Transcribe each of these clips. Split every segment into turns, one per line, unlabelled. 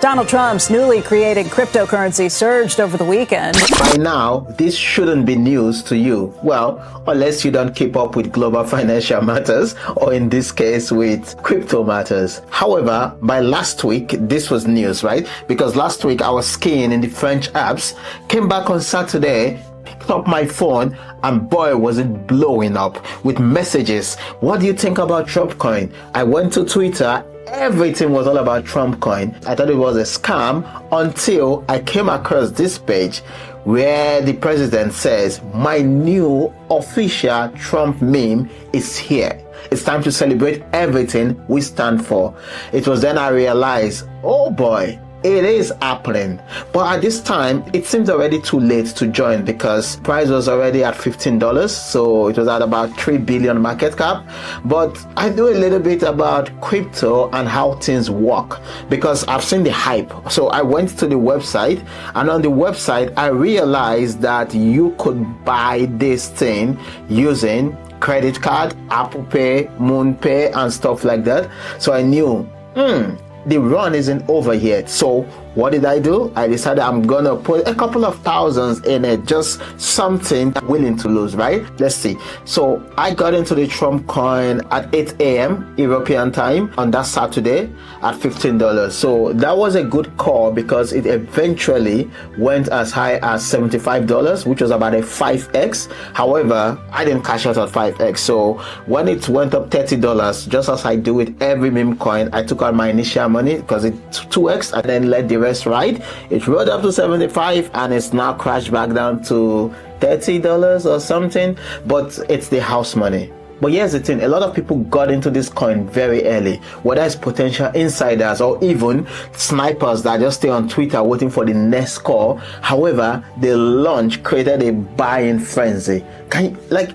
Donald Trump's newly created cryptocurrency surged over the weekend.
By now, this shouldn't be news to you. Well, unless you don't keep up with global financial matters, or in this case, with crypto matters. However, by last week, this was news, right? Because last week I was skiing in the French Alps, came back on Saturday, picked up my phone, and boy, was it blowing up with messages. What do you think about Trumpcoin? I went to Twitter. Everything was all about Trumpcoin. I thought it was a scam until I came across this page where the president says, my new official Trump meme is here. It's time to celebrate everything we stand for. It was then I realized, oh boy, it is happening. But at this time, it seems already too late to join because price was already at $15. So it was at about 3 billion market cap. But I know a little bit about crypto and how things work because I've seen the hype. So I went to the website, and on the website, I realized that you could buy this thing using credit card, Apple Pay, Moon Pay, and stuff like that. So I knew, the run isn't over yet. So what did I do? I decided I'm gonna put a couple of thousands in it, just something I'm willing to lose, right? Let's see. So I got into the Trumpcoin at 8 a.m. European time on that Saturday at $15. So that was a good call because it eventually went as high as $75, which was about a 5x. However, I didn't cash out at 5x. So when it went up $30, just as I do with every meme coin, I took out my initial money because it's 2x and then let the rest ride. It rode up to 75 and it's now crashed back down to $30 or something, but it's the house money. But here's the thing, a lot of people got into this coin very early, whether it's potential insiders or even snipers that just stay on Twitter waiting for the next call. However, the launch created a buying frenzy.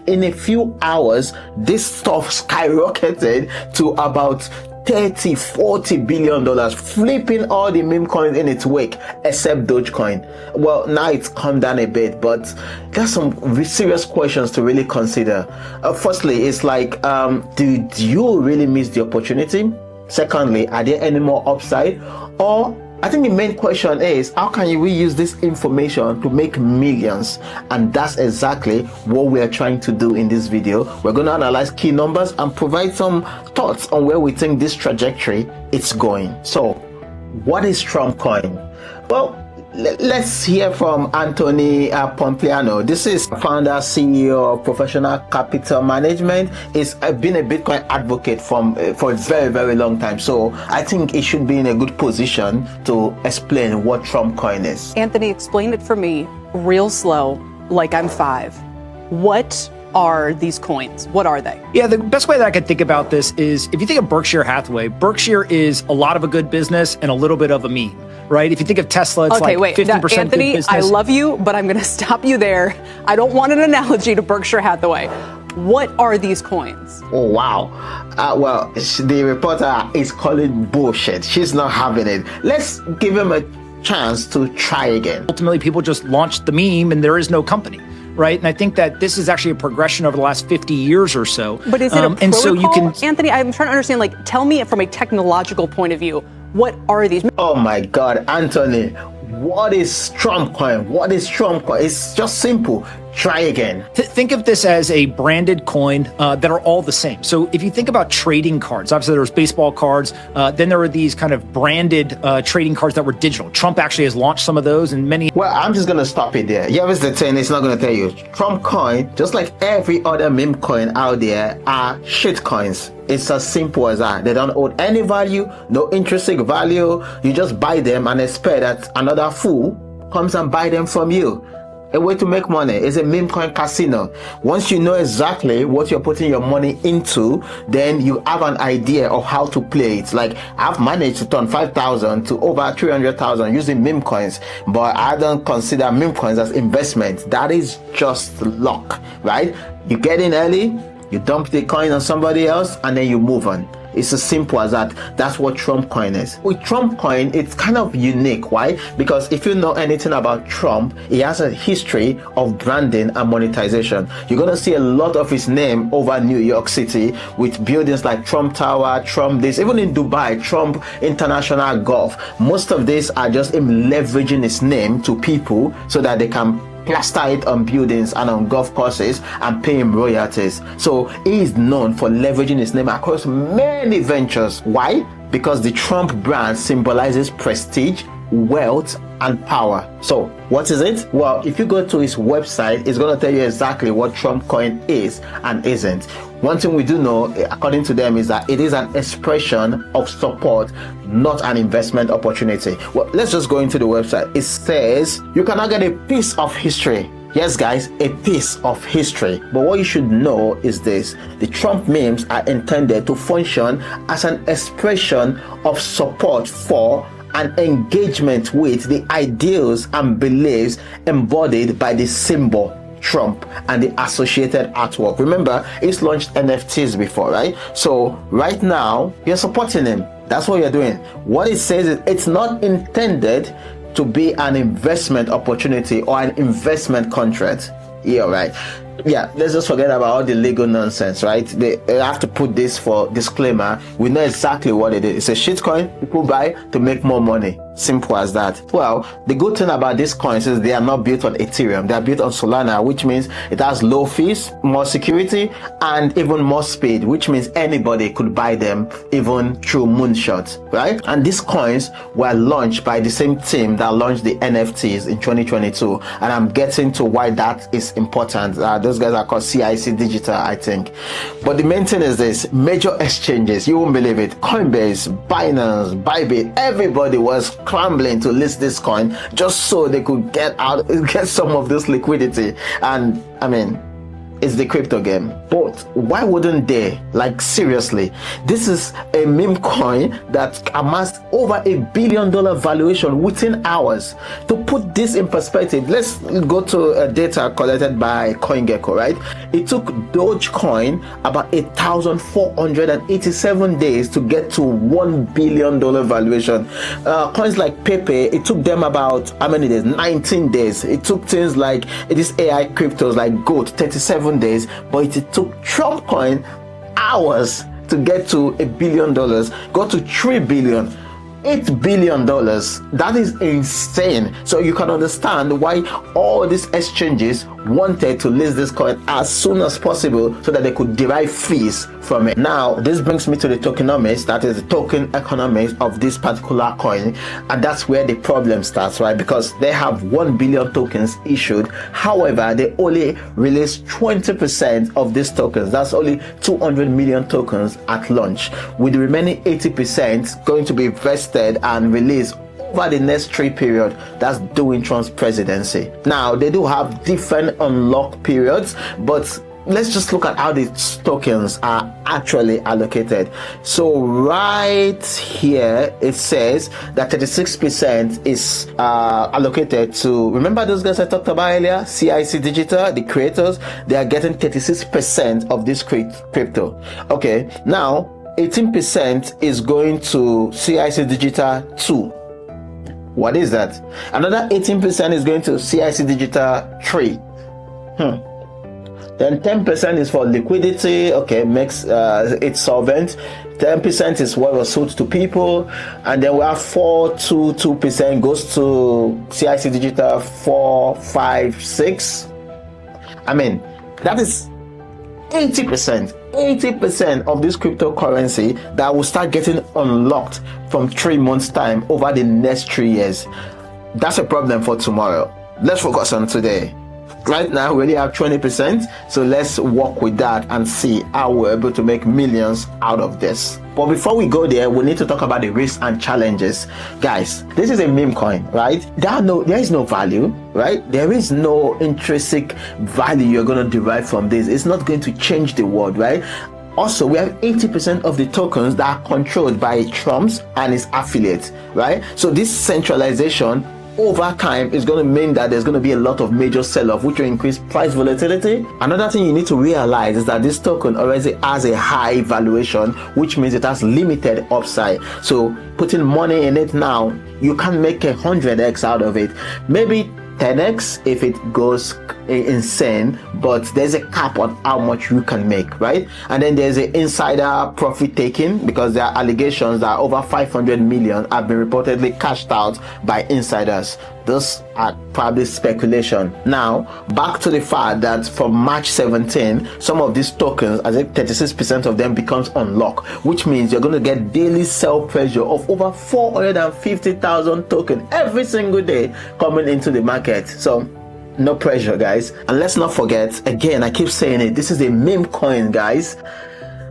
In a few hours, this stuff skyrocketed to about $30-40 billion, flipping all the meme coins in its wake except Dogecoin. Well, now it's come down a bit, but there's some serious questions to really consider. Firstly, it's like, did you really miss the opportunity? Secondly, are there any more upside? Or I think the main question is, how can we use this information to make millions? And that's exactly what we are trying to do in this video. We're going to analyze key numbers and provide some thoughts on where we think this trajectory is going. So, what is Trumpcoin? Well, let's hear from Anthony Pompliano. This is founder, CEO of Professional Capital Management. He's been a Bitcoin advocate for a very, very long time. So I think he should be in a good position to explain what Trumpcoin is.
Anthony, explain it for me real slow, like I'm 5. What are these coins? What are they?
Yeah, the best way that I could think about this is if you think of Berkshire Hathaway, Berkshire is a lot of a good business and a little bit of a meme. Right? If you think of Tesla, it's
okay,
like 50%
Anthony,
good business.
I love you, but I'm going to stop you there. I don't want an analogy to Berkshire Hathaway. What are these coins?
Oh, wow. Well, the reporter is calling bullshit. She's not having it. Let's give him a chance to try again.
Ultimately, people just launched the meme and there is no company. Right. And I think that this is actually a progression over the last 50 years or so.
But is it a protocol?
And so you can,
Anthony, I'm trying to understand, tell me from a technological point of view, what are these?
Oh my God, Anthony, what is Trumpcoin? What is Trumpcoin? It's just simple. Try again.
Think of this as a branded coin that are all the same. So if you think about trading cards, obviously there's baseball cards. Then there are these kind of branded trading cards that were digital. Trump actually has launched some of those and many.
Well, I'm just going to stop it there. Here's the thing. It's not going to tell you. Trumpcoin, just like every other meme coin out there, are shit coins. It's as simple as that. They don't hold any value, no intrinsic value. You just buy them and expect that another fool comes and buy them from you. A way to make money is a meme coin casino. Once you know exactly what you're putting your money into, then you have an idea of how to play it. Like, I've managed to turn 5,000 to over 300,000 using meme coins, but I don't consider meme coins as investment. That is just luck, right? You get in early, you dump the coin on somebody else, and then you move on. It's as simple as that. That's what Trumpcoin is. With Trumpcoin, it's kind of unique. Why? Because if you know anything about Trump, he has a history of branding and monetization. You're going to see a lot of his name over New York City with buildings like Trump Tower, Trump this, even in Dubai, Trump International Golf. Most of these are just him leveraging his name to people so that they can plaster it on buildings and on golf courses and pay him royalties. So he is known for leveraging his name across many ventures. Why? Because the Trump brand symbolizes prestige, wealth, and power. So what is it? Well, if you go to his website, it's going to tell you exactly what Trumpcoin is and isn't. One thing we do know, according to them, is that it is an expression of support, not an investment opportunity. Well, let's just go into the website. It says you cannot get a piece of history. Yes, guys, a piece of history. But what you should know is this: the Trump memes are intended to function as an expression of support for and engagement with the ideals and beliefs embodied by the symbol Trump and the associated artwork. Remember, he's launched NFTs before, right? So right now, you're supporting him. That's what you're doing. What it says is it's not intended to be an investment opportunity or an investment contract. Yeah, right. Yeah, let's just forget about all the legal nonsense, right? They have to put this for disclaimer. We know exactly what it is. It's a shitcoin people buy to make more money. Simple as that. Well, the good thing about these coins is they are not built on Ethereum. They are built on Solana, which means it has low fees, more security, and even more speed, which means anybody could buy them even through moonshots, right? And these coins were launched by the same team that launched the NFTs in 2022. And I'm getting to why that is important. Those guys are called CIC Digital, I think. But the main thing is this: major exchanges, you won't believe it, Coinbase, Binance, Bybit, everybody was scrambling to list this coin just so they could get some of this liquidity. And I mean, it's the crypto game. But why wouldn't they? Like, seriously, this is a meme coin that amassed over $1 billion valuation within hours. To put this in perspective, let's go to data collected by CoinGecko, right? It took Dogecoin about 1,487 days to get to $1 billion valuation. Coins like Pepe, it took them about how many days? 19 days. It took things like these AI cryptos like Goat, 37 days, but it took Trumpcoin hours to get to $1 billion, got to $3 billion. $8 billion. That is insane. So you can understand why all these exchanges wanted to list this coin as soon as possible so that they could derive fees from it. Now, this brings me to the tokenomics, that is the token economics of this particular coin. And that's where the problem starts, right? Because they have 1 billion tokens issued. However, they only release 20% of these tokens. That's only 200 million tokens at launch, with the remaining 80% going to be invested and released over the next 3 period. That's during Trump's presidency. Now, they do have different unlock periods, but let's just look at how these tokens are actually allocated. So right here, it says that 36% is allocated to, remember those guys I talked about earlier, CIC Digital, the creators, they are getting 36% of this crypto. Okay, now 18% is going to CIC Digital 2. What is that? Another 18% is going to CIC Digital 3. Then 10% is for liquidity. Okay, makes it solvent. 10% is what was sold to people, and then we have 4.22% goes to CIC Digital 4, 5, 6. I mean, that is 80% of this cryptocurrency that will start getting unlocked from 3 months time over the next 3 years. That's a problem for tomorrow. Let's focus on today. Right now we only have 20%, so let's work with that and see how we're able to make millions out of this. But before we go there, we need to talk about the risks and challenges. Guys, this is a meme coin, right? There is no value, right? There is no intrinsic value you're going to derive from this. It's not going to change the world, right? Also, we have 80% of the tokens that are controlled by Trump's and his affiliates, right? So this centralization over time is going to mean that there's going to be a lot of major sell-off, which will increase price volatility. Another thing you need to realize is that this token already has a high valuation, which means it has limited upside. So putting money in it now, you can make 100x out of it, maybe 10x if it goes insane, but there's a cap on how much you can make, right? And then there's an insider profit taking, because there are allegations that over 500 million have been reportedly cashed out by insiders. Those are probably speculation. Now, back to the fact that from March 17, some of these tokens, I think 36% of them becomes unlocked, which means you're going to get daily sell pressure of over 450,000 tokens every single day coming into the market. So no pressure, guys. And let's not forget, again, I keep saying it, this is a meme coin, guys.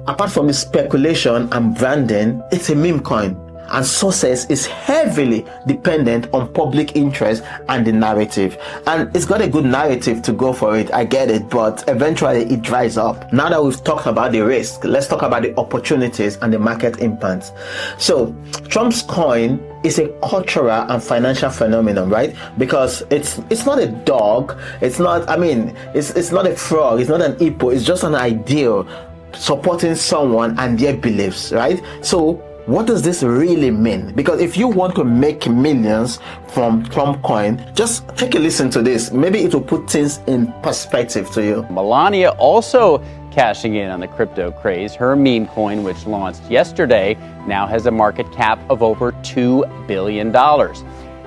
Apart from the speculation and branding, it's a meme coin. And success is heavily dependent on public interest and the narrative. And it's got a good narrative to go for it, I get it, but eventually it dries up. Now that we've talked about the risk, let's talk about the opportunities and the market impact. So Trump's coin is a cultural and financial phenomenon, right? Because it's not a dog, it's not a frog, it's not an hippo, it's just an ideal supporting someone and their beliefs, right? So what does this really mean? Because if you want to make millions from Trumpcoin, just take a listen to this. Maybe it will put things in perspective to you.
Melania also cashing in on the crypto craze. Her meme coin, which launched yesterday, now has a market cap of over $2 billion.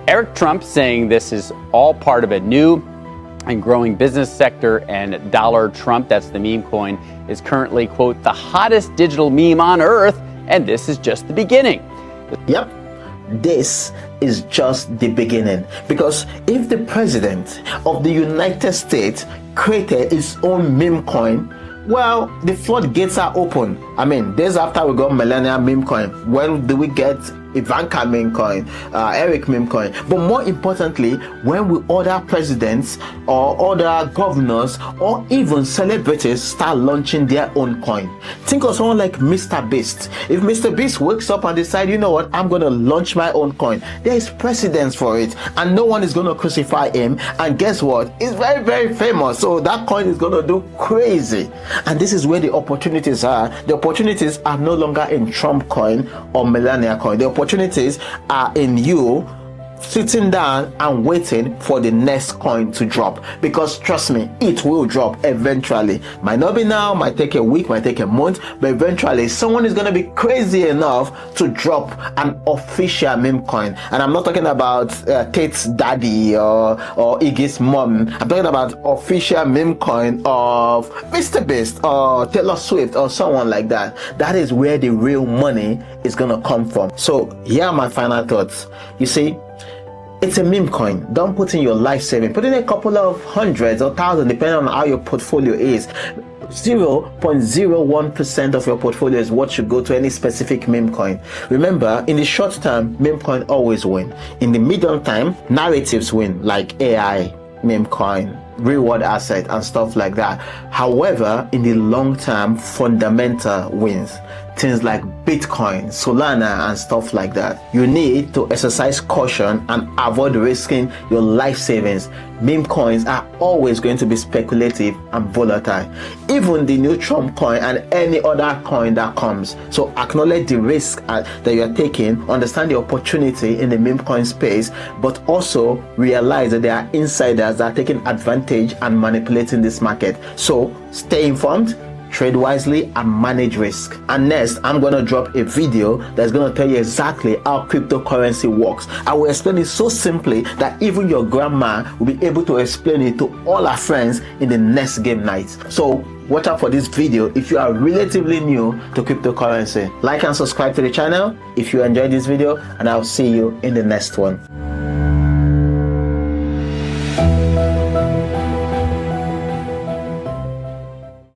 Eric Trump saying this is all part of a new and growing business sector, and Dollar Trump, that's the meme coin, is currently, quote, the hottest digital meme on earth. And this is just the beginning.
Yep, this is just the beginning. Because if the president of the United States created his own meme coin, well, the floodgates are open. I mean, days after we got Melania meme coin, when do we get Ivanka meme coin, Eric meme coin? But more importantly, when will other presidents or other governors or even celebrities start launching their own coin? Think of someone like Mr. Beast. If Mr. Beast wakes up and decides, you know what, I'm going to launch my own coin, there is precedence for it, and no one is going to crucify him. And guess what? He's very, very famous, so that coin is going to do crazy. And this is where the opportunities are. The opportunities are no longer in Trump coin or Melania coin. The opportunities are in you sitting down and waiting for the next coin to drop, because trust me, it will drop eventually. Might not be now, might take a week, might take a month, but eventually someone is going to be crazy enough to drop an official meme coin. And I'm not talking about Tate's daddy or Iggy's mom. I'm talking about official meme coin of Mr. Beast or Taylor Swift or someone like that. That is where the real money is going to come from. So here are my final thoughts. You see, it's a meme coin. Don't put in your life saving. Put in a couple of hundreds or thousands, depending on how your portfolio is. 0.01% of your portfolio is what should go to any specific meme coin. Remember, in the short term, meme coin always win. In the medium time, narratives win, like AI, meme coin, reward asset, and stuff like that. However, in the long term, fundamental wins. Things like Bitcoin, Solana, and stuff like that. You need to exercise caution and avoid risking your life savings. Meme coins are always going to be speculative and volatile. Even the new Trump coin and any other coin that comes. So acknowledge the risk that you are taking, understand the opportunity in the meme coin space, but also realize that there are insiders that are taking advantage and manipulating this market. So stay informed, trade wisely, and manage risk. And next, I'm going to drop a video that's going to tell you exactly how cryptocurrency works. I will explain it so simply that even your grandma will be able to explain it to all her friends in the next game night. So watch out for this video if you are relatively new to cryptocurrency. Like and subscribe to the channel if you enjoyed this video, and I'll see you in the next one.